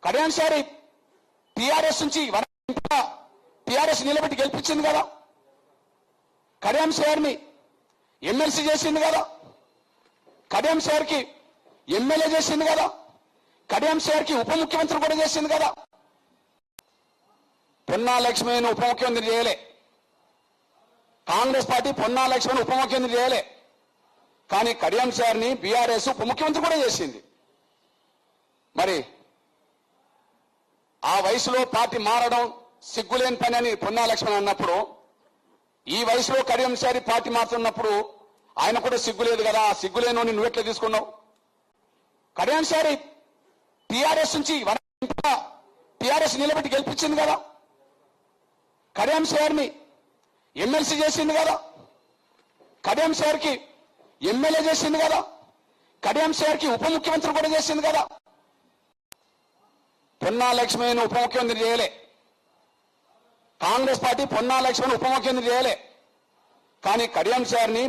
Kalyan sir TRS నుంచి TRS నిలబెట్టి గెలిపించింది కదా, కళ్యాణ్ సార్ని ఎమ్మెల్సీ చేసింది కదా, కళ్యాణ్ సార్కి ఎమ్మెల్యే చేసింది కదా, కళ్యాణ్ సార్కి ఉప ముఖ్యమంత్రి కూడా చేసింది కదా. పొన్నా లక్ష్మిని ఉప ముఖ్యమంత్రి చేయలే, కాంగ్రెస్ పార్టీ పొన్నా లక్ష్మిని ఉప ముఖ్యమంత్రి చేయలే, కానీ కళ్యాణ్ సార్ని బీఆర్ఎస్ ఉప ముఖ్యమంత్రి కూడా చేసింది. మరి ఆ వయసులో పార్టీ మారడం సిగ్గులేని పని అని పొన్నా లక్ష్మణ్ అన్నప్పుడు, ఈ వయసులో కళ్యాణ్ సారి పార్టీ మారుతున్నప్పుడు ఆయన కూడా సిగ్గులేదు కదా, ఆ సిగ్గులేని నువ్వెట్లా తీసుకున్నావు? కళ్యాణ్ సారి టీఆర్ఎస్ నుంచి టీఆర్ఎస్ నిలబెట్టి గెలిపించింది కదా, కళ్యాణ్ సార్ని ఎమ్మెల్సీ చేసింది కదా, కళ్యాణ్ సార్కి ఎమ్మెల్యే చేసింది కదా, కళ్యాణ్ సార్కి ఉప ముఖ్యమంత్రి కూడా చేసింది కదా. పొన్నా లక్ష్మిని ఉప ముఖ్యమంత్రి చేయలే, కాంగ్రెస్ పార్టీ పొన్నా లక్ష్మిని ఉప ముఖ్యమంత్రి చేయలే, కానీ కళ్యాణ్ సార్ని